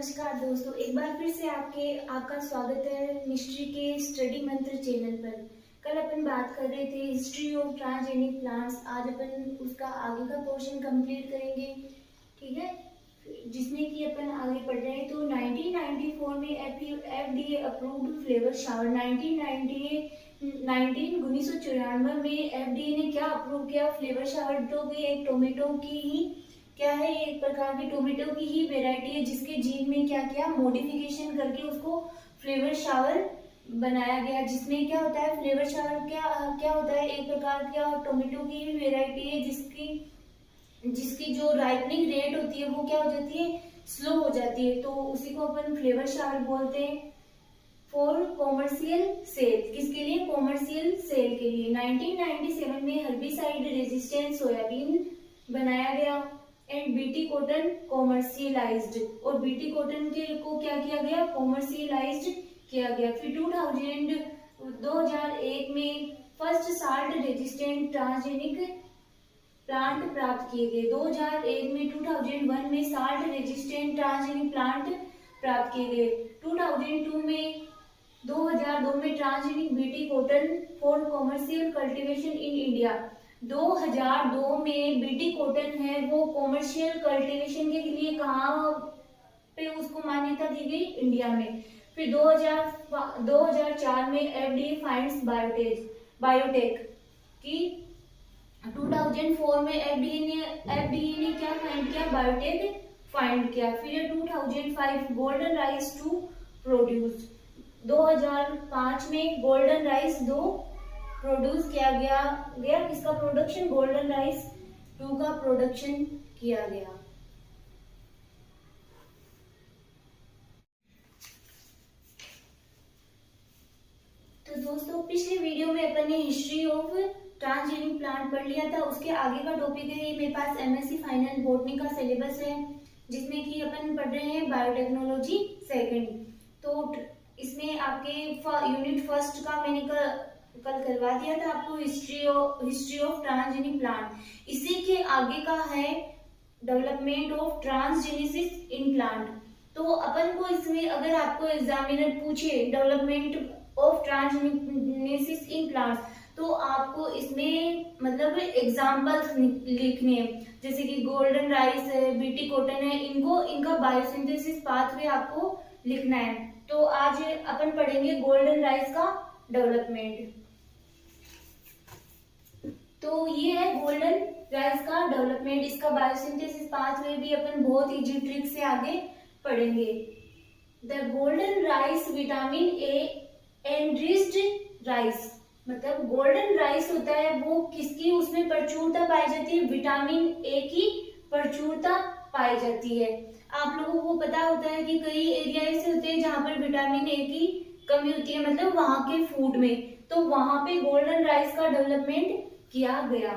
नमस्कार दोस्तों, एक बार फिर से आपका स्वागत है मिस्ट्री के स्टडी मंत्र चैनल पर। कल अपन बात कर रहे थे हिस्ट्री ऑफ ट्रांसजेनिक प्लांट्स। आज अपन उसका आगे का पोर्शन कंप्लीट करेंगे, ठीक है, जिसमें कि अपन आगे पढ़ रहे हैं। तो 1994 में FDA अप्रूव्ड फ्लेवर शावर। 1994 में FDA ने क्या अप्रूव किया? फ्लेवर शावर, जो कि एक टोमेटो की ही क्या है, एक प्रकार की टोमेटो की ही वेराइटी है, जिसके जीन में क्या किया, मॉडिफिकेशन करके उसको फ्लेवर शावर बनाया गया। जिसमें क्या होता है, फ्लेवर शावर क्या होता है, एक प्रकार का टोमेटो की ही वेराइटी है जिसकी जो राइपनिंग रेट होती है वो क्या हो जाती है, स्लो हो जाती है। तो उसी को अपन फ्लेवर शावर बोलते हैं। फॉर कॉमर्शियल सेल, किसके लिए? कॉमर्शियल सेल के लिए। 1997 में हर्बिसाइड रेजिस्टेंट सोयाबीन बनाया गया एंड बीटी कॉटन कॉमर्शियलाइज्ड, और बीटी कॉटन के को क्या किया गया, कॉमर्शियलाइज्ड किया गया। फिर 2001 में first salt resistant transgenic plant प्राप्त किए गए। 2001 में 2001 में साल्ट रेजिस्टेंट ट्रांसजेनिक प्लांट प्राप्त किए गए। 2002 में transgenic BT cotton for commercial cultivation in India. 2002 में बीटी कॉटन है वो कॉमर्शियल कल्टीवेशन के लिए कहाँ पे उसको मान्यता दी गई? इंडिया में। फिर 2004 में FDA फाइंड्स बायोटेक की। 2004 में FDA ने क्या फाइंड किया? बायोटेक फाइंड किया। फिर 2005 गोल्डन राइस 2 प्रोड्यूस। 2005 में गोल्डन राइस 2 प्रोड्यूस किया गया। किसका प्रोडक्शन? गोल्डन राइस 2 का प्रोडक्शन किया गया। तो दोस्तों, पिछले वीडियो में अपन ने हिस्ट्री ऑफ ट्रांसजेनिक प्लांट पढ़ लिया था। उसके आगे का टॉपिक है, ये मेरे पास MSc फाइनल बॉटनी का सिलेबस है, जिसमें कि अपन पढ़ रहे हैं बायोटेक्नोलॉजी सेकंड। तो इसमें आपके यूनिट फर्स्ट का मैंने कल करवा दिया था आपको, हिस्ट्री ऑफ ट्रांसजेनिक प्लांट। इसी के आगे का है development of transgenesis in plant. तो अपन को इसमें अगर आपको एग्जामिनर पूछे development of transgenesis in plants, तो आपको इसमें मतलब एग्जाम्पल्स लिखने हैं, जैसे कि गोल्डन राइस है, बीटी कॉटन है, इनका बायोसिंथेसिस पाथवे आपको लिखना है। तो आज अपन पढ़ेंगे गोल्डन राइस का डेवलपमेंट। तो ये है गोल्डन राइस का डेवलपमेंट। इसका बायोसिंथेसिस पाथवे भी अपन बहुत इजी ट्रिक से आगे पढ़ेंगे। The golden rice vitamin A enriched rice, मतलब गोल्डन राइस होता है वो किसकी उसमें प्रचुरता पाई जाती है? विटामिन ए की प्रचुरता पाई जाती है। आप लोगों को पता होता है कि कई एरिया ऐसे होते हैं जहाँ पर विटामिन ए की कमी होती है, मतलब वहां के फूड में, तो वहां पे गोल्डन राइस का डेवलपमेंट किया गया।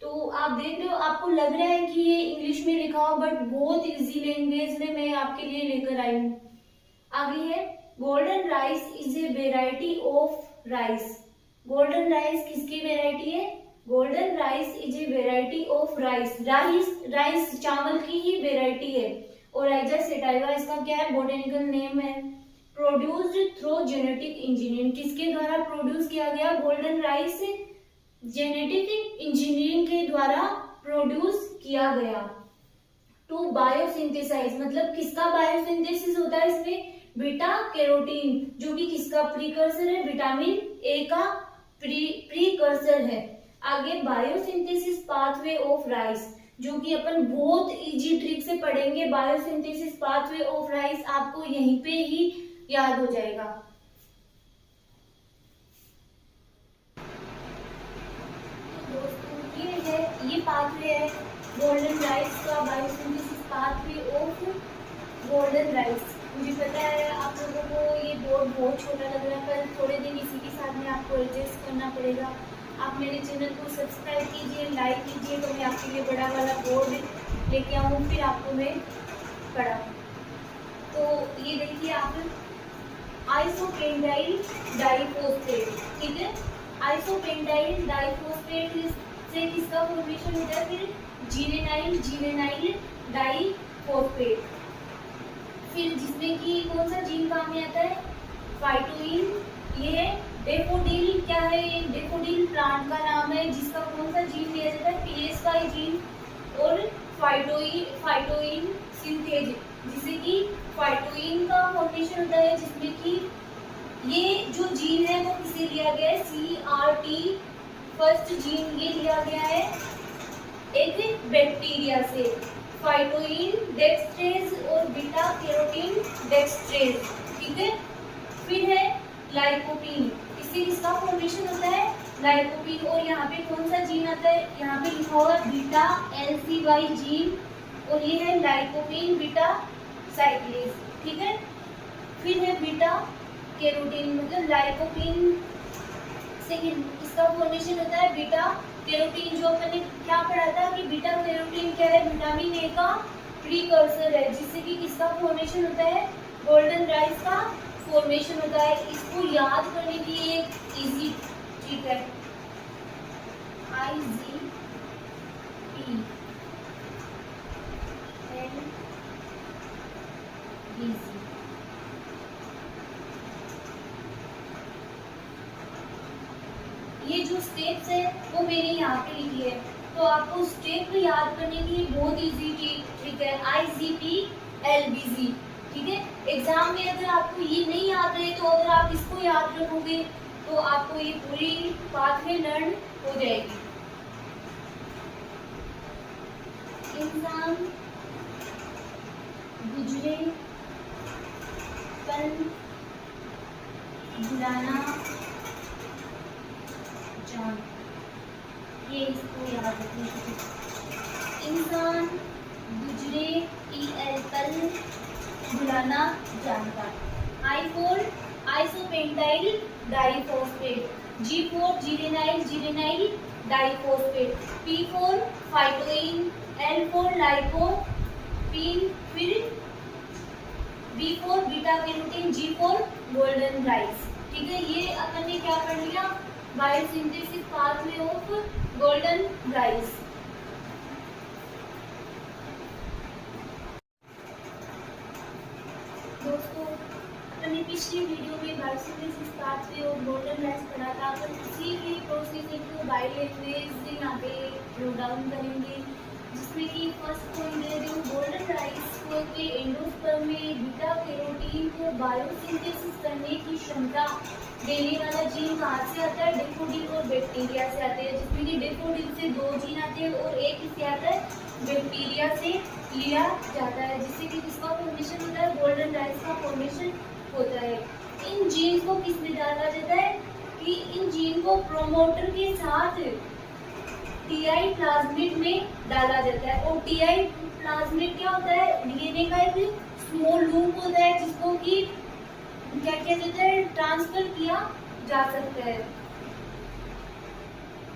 तो आप देख रहे हो, आपको लग रहा है कि ये इंग्लिश में लिखा हो, बट बहुत इजी लैंग्वेज में मैं आपके लिए लेकर आई हूँ। आगे है golden rice is a variety of rice. Golden rice किसकी वेराइटी है? Golden rice is a variety of rice. Rice चावल की ही वेराइटी है। ओराइजा सेटाइवा इसका क्या है? बोटेनिकल नेम है। प्रोड्यूस्ड थ्रू जेनेटिक इंजीनियरिंग, किसके द्वारा प्रोड्यूस किया गया? गोल्डन राइस जेनेटिक इंजीनियरिंग के द्वारा प्रोड्यूस किया गया। टू बायोसिंथेसाइज, मतलब किसका बायोसिंथेसिस होता है इसमें? बीटा कैरोटीन, जो कि किसका प्रीकर्सर है? विटामिन ए का प्रीकर्सर है। आगे बायोसिंथेसिस पाथवे ऑफ राइस, जो कि अपन बहुत इजी ट्रिक से पढ़ेंगे। बायोसिंथेसिस पाथवे ऑफ राइस आपको यहीं पे ही याद हो जाएगा। ये पाथवे है गोल्डन राइस का, biosynthesis pathway of golden rice. मुझे पता है आप लोगों को ये बोर्ड बहुत छोटा लग रहा है, पर थोड़े दिन इसी के साथ में आपको एडजस्ट करना पड़ेगा। आप मेरे चैनल को सब्सक्राइब कीजिए, लाइक कीजिए, तो मैं आपके लिए बड़ा वाला बोर्ड लेके आऊँ, फिर आपको मैं पढ़ाऊँ। तो ये देखिए आप, आइसोपेंटाइल डाइफॉस्फेट, ठीक है, आइसोपेंटाइल डाइफॉस्फेट से किसका फॉर्मेशन होता है? फिर जीरेनाइल डाइफॉस्फेट। फिर जिसमें कि कौन सा जीन काम में आता है, फाइटोइन। ये है डेफोडिल, क्या है ये, डेफोडिल प्लांट का नाम है जिसका कौन सा जीन लिया जाता है, PS5 जीन। और फाइटोइन सिंथेज, जिसे कि फाइटोइन का फॉर्मेशन होता है, जिसमें कि ये जो जीन है वो किसे लिया गया है, CRT फर्स्ट जीन ये लिया गया है एक बैक्टीरिया से, फाइटोइन डेक्सट्रेज और बीटा कैरोटीन डेक्सट्रेज, ठीक है। फिर है लाइकोपीन, इससे किसका फॉर्मेशन होता है, लाइकोपीन। और यहाँ पे कौन सा जीन आता है, यहाँ पे लिखा हुआ है बीटा LCY जीन, और ये है लाइकोपीन बीटा साइक्लेज, ठीक है। फिर है बीटा कैरोटीन, मतलब लाइकोपीन से इसका फॉर्मेशन होता है बीटा कैरोटीन। जो अपन ने क्या पढ़ा था कि बीटा कैरोटीन क्या है, विटामिन ए का प्रीकर्सर है, जिससे कि किसका फॉर्मेशन होता है, गोल्डन राइस का फॉर्मेशन होता है। इसको याद करने की एक इजी ट्रिक है, IGP ये जो स्टेप्स है वो मैंने यहाँ पे लिखी है, तो आपको स्टेप याद करने की बहुत इजी ट्रिक है, IGP-LBG, ठीक है। एग्जाम में अगर आपको ये नहीं याद रहे तो अगर आप इसको याद रखोगे तो आपको ये पूरी बात में लर्न हो जाएगी। इंसान गुजरे पल भुलाना जान, ये इसको याद रखने की, इंसान गुजरे PL पल भुलाना जानता। I for isopentenyl diphosphate, G for geranyl diphosphate, P for phytoene, L for lycopene, फिर B for beta carotene, G for golden rice, ठीक है। ये अपन ने क्या पढ़ लिया, biosynthesis pathway of golden rice. दोस्तों अपने पिछली वीडियो में biosynthesis pathway of golden rice पढ़ा था, अपन उसी के प्रोसेस को बाय लैंग्वेज यहाँ पे नोट डाउन करेंगे, जिसमें कि फर्स्ट पॉइंट है जो गोल्डन राइस को के एंडोस्पर्म में बीटा कैरोटीन को बायोसिंथेसिस करने की क्षमता देने वाला जीन कहाँ से आता है, डेफोडिल और बैक्टीरिया से आते हैं, जिसमें कि डेफोडिल से 2 जीन आते हैं और एक किससे आता है, बैक्टीरिया से लिया जाता है, जिससे कि किसका फॉर्मेशन होता है, गोल्डन राइस का फॉर्मेशन होता है। इन जीन को किस में डाला जाता है कि इन जीन को प्रोमोटर के साथ TI प्लाज्मिड में डाला जाता है, और TI प्लाज्मिड क्या होता है, DNA का एक स्मॉल लूप होता है जिसको कि क्या किया जाता है, ट्रांसफर किया जा सकता है।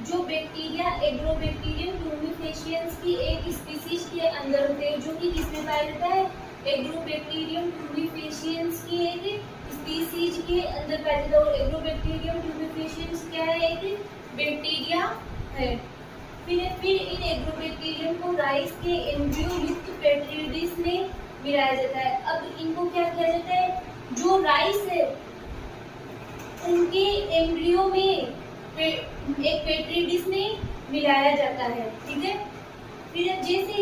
जो बैक्टीरिया एग्रोबैक्टीरियम ट्यूमिफेशियंस की एक स्पीसीज के अंदर होते हैं, जो कि किसमें पाया जाता है, एग्रोबैक्टीरियम ट्यूमिफेशियंस की एक स्पीसीज के अंदर पाया जाता है। और एग्रोबैक्टीरियम ट्यूमिफेशियंस क्या है, एक बैक्टीरिया है। फिर इन एग्रोबैक्टीरियम को राइस के एम्ब्रियो युक्त पेट्री डिश में मिलाया जाता है। अब इनको क्या किया जाता है, जो राइस है उनके एम्ब्रियो में एक पेट्री डिश में मिलाया जाता है, ठीक है। फिर जैसे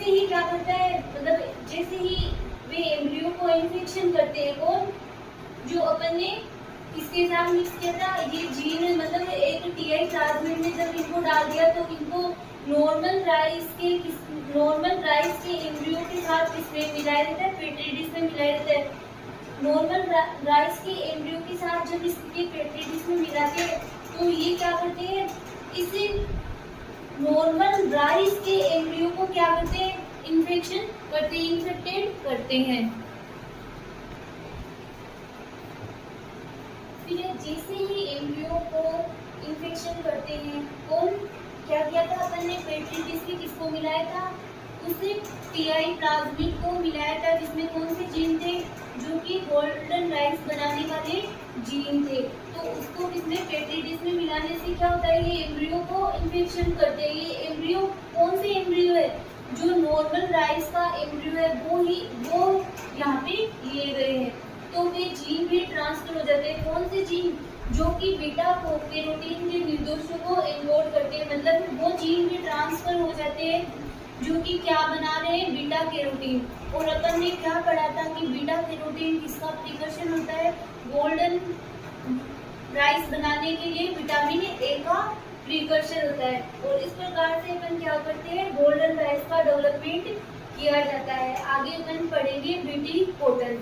ही क्या करता है, मतलब जैसे ही वे एम्ब्रियो को इन्फेक्शन करते हैं, कौन, जो अपन ने इसके साथ मिक्स किया था, ये जीन मतलब एक TI प्लाज्मिड में जब इनको डाल दिया तो इनको नॉर्मल राइस के एम्ब्रियो के साथ किसमें मिलाया जाता है, पेट्री डिश में मिलाया जाता है। नॉर्मल राइस के एम्ब्रियो के साथ जब इसके पेट्री डिश में मिलाते हैं तो ये क्या करते हैं, इसे नॉर्मल राइस के एम्ब्रियो को क्या करते हैं, इन्फेक्टेड करते हैं। फिर जैसे ही एम्ब्रियो को इन्फेक्शन करते हैं, कौन, क्या किया था अपन ने, पेट्री डिश में किसको मिलाया था, उसे TI प्लाज्मिड को मिलाया था, जिसमें कौन से जीन थे, जो कि गोल्डन राइस बनाने वाले जीन थे। तो उसको किसमें, पेट्री डिश में मिलाने से क्या होता है, ये एम्ब्रियो को इन्फेक्शन करते हैं। ये एम्ब्रियो कौन से एम्ब्रियो है, जो नॉर्मल राइस का एम्ब्रियो है वो यहाँ पे लिए गए हैं। तो वे जीन भी ट्रांसफर हो जाते हैं। कौन से जीन? जो कि बीटा कैरोटीन के निर्देशों को एनकोड करते हैं, मतलब वो जीन भी ट्रांसफर हो जाते हैं जो कि क्या बना रहे हैं? Beta carotene. और अपन ने क्या पढ़ा था कि बीटा कैरोटीन किसका प्रिकर्शन होता है? गोल्डन राइस बनाने के लिए विटामिन ए का प्रिकर्शन होता है। और इस प्रकार से अपन क्या करते हैं? गोल्डन राइस का डेवलपमेंट किया जाता है। आगे अपन पढ़ेंगे बीटी कॉटन।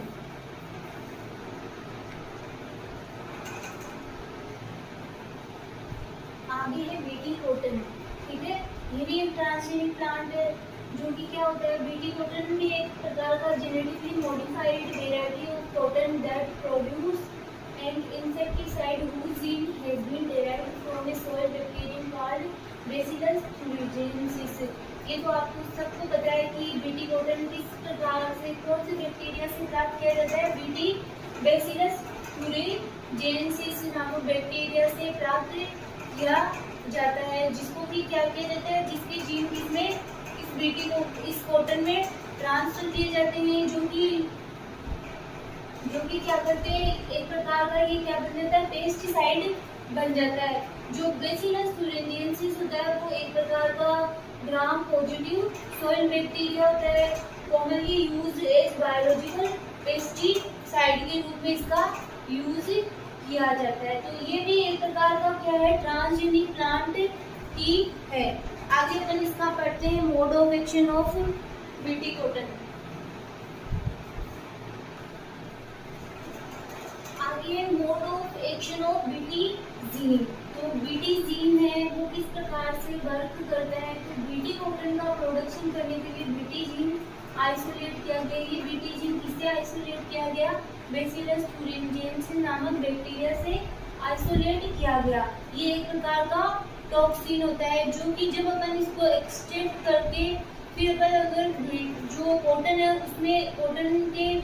आगे है बीटी कॉटन, ठीक है। ये भी एक ट्रांसजेनिक प्लांट है जो कि क्या होता है? बीटी कॉटन भी एक प्रकार का genetically modified variety of cotton that produce an insecticide whose gene has been derived from a soil bacterium called Bacillus thuringiensis। ये तो आपको सबको पता है कि बीटी कॉटन किस प्रकार से, कौन से बैक्टीरिया से प्राप्त किया जाता है? बीटी बेसिलस thuringiensis नामक बैक्टीरिया से प्राप्त किया जाता है, जिसको कि क्या किया जाता है? जिसके जीन किसमें? इस बीटी को इस कॉटन में ट्रांसफर किए जाते हैं, जो कि क्या करते हैं? एक प्रकार का ये क्या बन जाता है? पेस्टिसाइड बन जाता है। जो बेसिलस thuringiensis होता है वो एक प्रकार का ग्राम पॉजिटिव सॉइल बैक्टीरिया होता है, commonly used as biological pesticide के रूप में इसका यूज किया जाता है। तो ये भी एक प्रकार का क्या है? ट्रांसजेनिक प्लांट ही है। आगे अपन इसका पढ़ते हैं mode of action of BT cotton. आगे mode of action of BT gene. तो बीटी जीन है वो किस प्रकार से वर्क करता है? तो बीटी कॉटन का प्रोडक्शन करने के लिए बीटी जीन आइसोलेट किया गया। ये बीटी जीन किससे आइसोलेट किया गया? बेसिलस thuringiensis नामक बैक्टीरिया से आइसोलेट किया गया। ये एक प्रकार का टॉक्सिन होता है जो कि जब अपन इसको एक्सट्रैक्ट करके फिर अपन अगर जो कॉटन है उसमें कॉटन के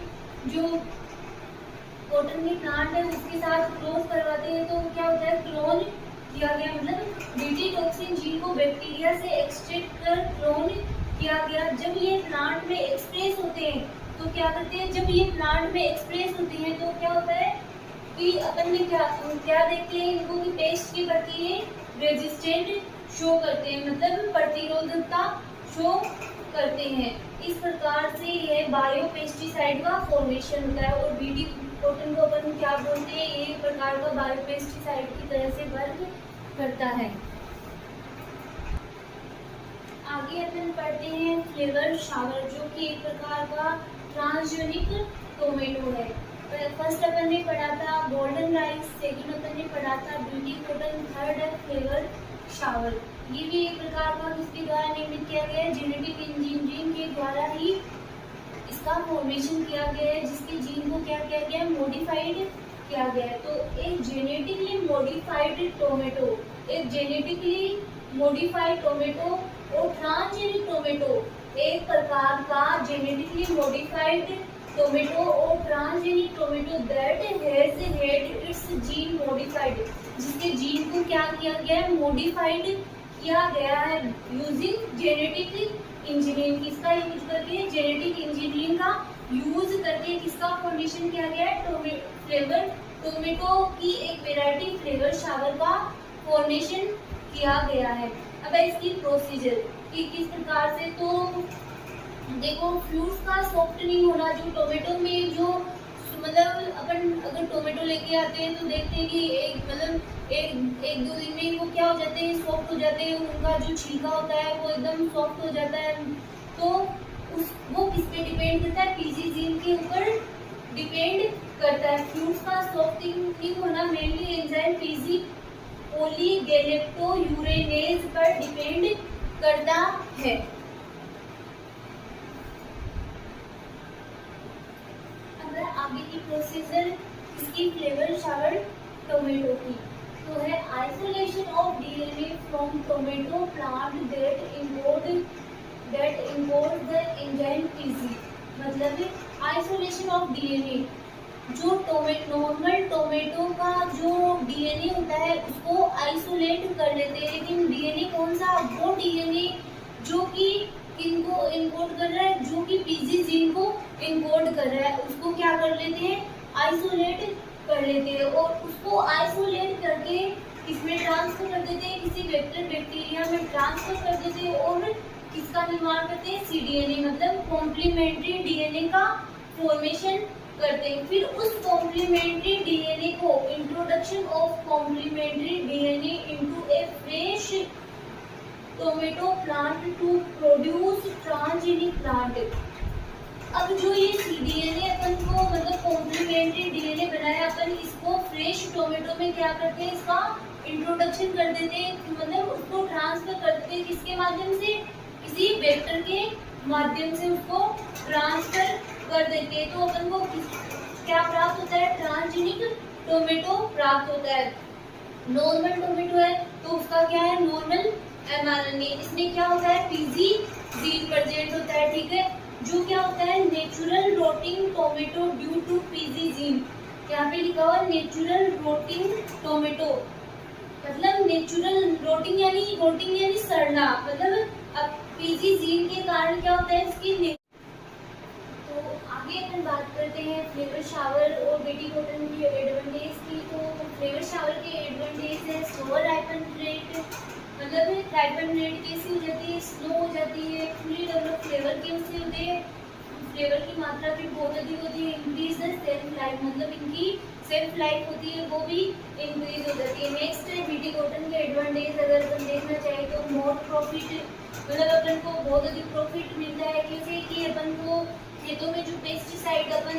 प्लांट है उसके साथ क्रॉस करवाते हैं तो क्या होता है? क्लोन किया गया, मतलब बीटी टॉक्सिन जीन को बैक्टीरिया से एक्सट्रैक्ट कर क्लोन किया गया। जब ये प्लांट में एक्सप्रेस होते हैं तो क्या करते हैं? जब ये प्लांट में एक्सप्रेस होती हैं तो क्या होता है कि अपन ने क्या देखते हैं इनको कि पेस्ट के प्रति ये रेजिस्टेंट शो करते हैं, मतलब प्रतिरोधकता शो करते हैं। इस प्रकार से यह बायो पेस्टिसाइड का फॉर्मेशन होता है। और बीटी कॉटन को अपन क्या बोलते हैं? ये एक प्रकार का बायो पेस्टिसाइड की तरह से वर्क करता है। आगे अपन पढ़ते हैं फ्लेवर शावर, जो कि एक प्रकार का ट्रांसजेनिक टोमेटो है। फर्स्ट अपन ने पढ़ा था गोल्डन राइस, सेकंड अपन ने पढ़ा था बीटी कॉटन, थर्ड है फ्लेवर शावर। ये भी एक प्रकार का किसके द्वारा निर्मित किया गया है? जेनेटिक इंजीनियरिंग के द्वारा ही इसका फॉर्मेशन किया गया है, जिसके जीन को क्या किया गया है? मॉडिफाइड किया गया है। तो एक जेनेटिकली मॉडिफाइड टोमेटो और ट्रांसजेनिक टोमेटो एक प्रकार का जेनेटिकली मॉडिफाइड टोमेटो और transgenic tomato that has had it's gene modified, जिसके जीन को क्या किया गया है? मॉडिफाइड किया गया है यूजिंग जेनेटिक इंजीनियरिंग। किसका यूज करके? जेनेटिक इंजीनियरिंग का यूज करके किसका फॉर्मेशन किया गया है? फ्लेवर टोमेटो की एक वेराइटी फ्लेवर शावर का फॉर्मेशन किया गया है। अब इसकी प्रोसीजर कि किस प्रकार से, तो देखो फ्रूट्स का सॉफ्टनिंग होना, जो टोमेटो में जो मतलब अपन अगर टोमेटो लेके आते हैं तो देखते हैं कि एक दो दिन में वो क्या हो जाते हैं? सॉफ्ट हो जाते हैं, उनका जो छिलका होता है वो एकदम सॉफ्ट हो जाता है। तो वो किस पे डिपेंड करता है? पीजी जीन के ऊपर डिपेंड करता है। फ्रूट्स का सॉफ्टनिंग होना मेनली एंजाइम पीजी ओलीगोलेक्टोयूरेनेज पर डिपेंड करता है। अगर आगे की प्रोसीजर इसकी फ्लेवर शावर टोमेटो की तो है isolation of DNA from tomato plant that involve the enzyme PG. मतलब आइसोलेशन ऑफ डीएनए, जो नॉर्मल टोमेटो का जो डीएनए होता है उसको आइसोलेट कर लेते हैं, लेकिन डीएनए कौन सा? वो डीएनए जो कि किनको इनकोड कर रहा है, जो कि पीजी जीन को इनकोड कर रहा है, उसको क्या कर लेते हैं, आइसोलेट कर लेते हैं और उसको आइसोलेट करके किसमें ट्रांसफर कर देते हैं, किसी वेक्टर बैक्टीरिया में ट्रांसफर कर देते हैं और किसका निर्माण करते हैं, cDNA मतलब कॉम्प्लीमेंट्री डीएनए का फॉर्मेशन करते हैं। फिर उस कॉम्प्लीमेंट्री डीएनए को introduction of complementary DNA into a fresh tomato plant to produce transgenic plant. अब जो ये cDNA अपन को मतलब कॉम्प्लीमेंट्री डीएनए बनाया, अपन इसको फ्रेश टोमेटो में क्या करते हैं, इसका इंट्रोडक्शन कर देते हैं, मतलब उसको ट्रांसफर कर देते हैं, किसके माध्यम से, किसी वेक्टर के माध्यम से उसको ट्रांसफर कर देते हैं। तो अपन को क्या प्राप्त होता है, ट्रांसजेनिक टोमेटो प्राप्त होता है। नॉर्मल टोमेटो है तो उसका क्या है, नॉर्मल mRNA, इसमें क्या होता है, पीजी जीन प्रेजेंट होता है, ठीक है। जो क्या होता है, natural rotting tomato due to PG gene, यहाँ पे लिखा हुआ नेचुरल रोटिंग टोमेटो, मतलब नेचुरल रोटिंग यानी सड़ना, मतलब अब पीजी जीन के कारण क्या होता है इसकी। तो आगे अपन बात करते हैं फ्लेवर शावर और बेटी कॉटन की एडवांटेज की। तो फ्लेवर शावर के एडवांटेज है स्लोअर राइपन रेट, मतलब राइपन रेट कैसी हो जाती है, स्लो हो जाती है। फुली डेवलप फ्लेवर कैसे होते हैं, फ्लेवर की मात्रा भी बहुत अधिक होती है। इंक्रीज द सेल्फ लाइफ, मतलब इनकी सेल्फ लाइफ होती है वो भी इंक्रीज हो जाती है। नेक्स्ट है बीटी कॉटन के एडवांटेज, अगर अपन देखना चाहे तो मोर प्रॉफिट, मतलब अपन को बहुत अधिक प्रॉफिट मिलता है। कैसे कि अपन को खेतों में जो पेस्टिसाइड अपन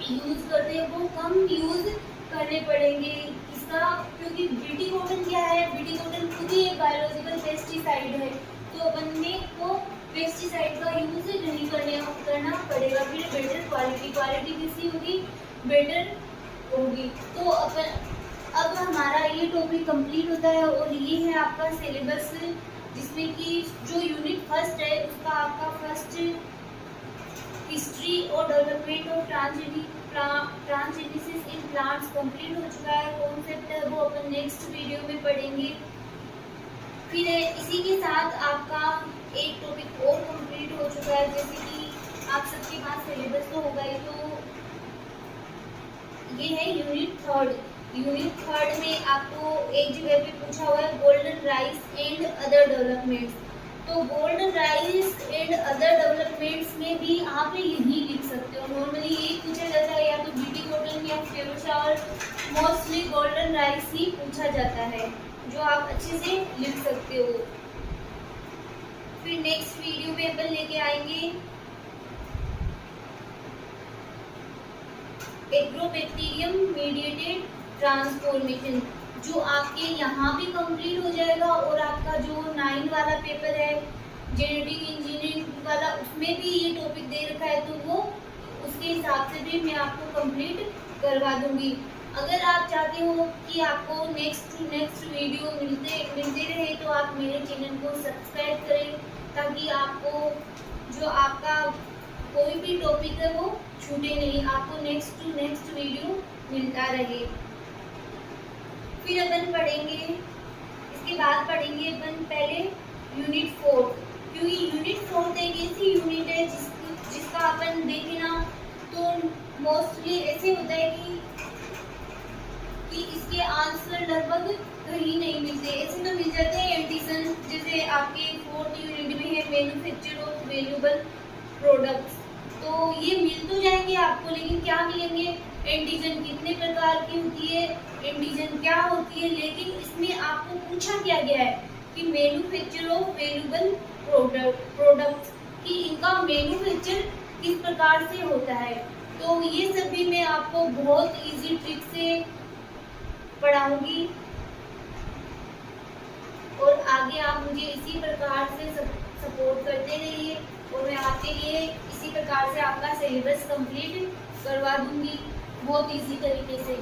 यूज करते हैं वो कम यूज करने पड़ेंगे, इसका क्योंकि बीटी कॉटन क्या है, बीटी कॉटन खुद ही एक बायोलॉजिकल पेस्टिसाइड है, तो अपन ने वो पेस्टिसाइड का यूज नहीं करना पड़ेगा। फिर बेटर क्वालिटी किसी होगी, बेटर होगी। तो अब हमारा ये टॉपिक कंप्लीट होता है और ये है आपका सिलेबस, जिसमें कि जो यूनिट फर्स्ट है उसका आपका फर्स्ट हिस्ट्री और development of transgenesis in plants complete हो चुका है। कॉन्सेप्ट है वो अपन नेक्स्ट वीडियो में पढ़ेंगे। फिर इसी के साथ आपका एक टॉपिक और कंप्लीट हो चुका है, जैसे कि आप सबके पास सिलेबस तो होगा ही, तो ये है यूनिट थर्ड। यूनिट थर्ड में आपको एक जगह पे पूछा हुआ है golden rice and other developments, तो golden rice and other developments में भी आप यही लिख सकते हो। नॉर्मली यही पूछा जाता है, या तो बीटी कॉटन या Flavr Savr, mostly golden rice ही पूछा जाता है, जो आप अच्छे से लिख सकते हो। फिर नेक्स्ट वीडियो में अपन लेके आएंगे एग्रोबैक्टीरियम मीडिएटेड ट्रांसफॉर्मेशन, जो आपके यहाँ भी कंप्लीट हो जाएगा और आपका जो 9 वाला पेपर है जेनेटिक इंजीनियरिंग वाला, उसमें भी ये टॉपिक दे रखा है, तो वो उसके हिसाब से भी मैं आपको कंप्लीट करवा दूंगी। अगर आप चाहते हो कि आपको नेक्स्ट वीडियो मिलते रहे, तो आप मेरे चैनल को सब्सक्राइब करें, ताकि आपको जो आपका कोई भी टॉपिक है वो छूटे नहीं, आपको नेक्स्ट वीडियो मिलता रहे। फिर अपन पढ़ेंगे, इसके बाद पढ़ेंगे अपन पहले यूनिट 4, क्योंकि यूनिट 4 एक ऐसी यूनिट है जिसका अपन देखें ना तो मोस्टली ऐसे होता है कि इसके आंसर लगभग कहीं नहीं मिलते। ऐसे तो मिल जाते हैं एंटीजन, जैसे आपके 4th यूनिट में है मैन्युफैक्चर ऑफ वैल्यूएबल प्रोडक्ट्स, तो ये मिल तो जाएंगे आपको, लेकिन क्या मिलेंगे, एंटीजन कितने प्रकार की होती है, एंटीजन क्या होती है। लेकिन इसमें आपको पूछा क्या गया है कि मैन्युफैक्चर ऑफ वैल्यूएबल प्रोडक्ट्स, कि इनका मैन्युफैक्चर किस प्रकार से होता है। तो ये सब भी मैं आपको बहुत इजी ट्रिक से पढ़ाऊंगी, और आगे आप मुझे इसी प्रकार से सपोर्ट करते रहिए, और मैं आपके लिए इसी प्रकार से आपका सिलेबस कंप्लीट करवा दूंगी बहुत इजी तरीके से।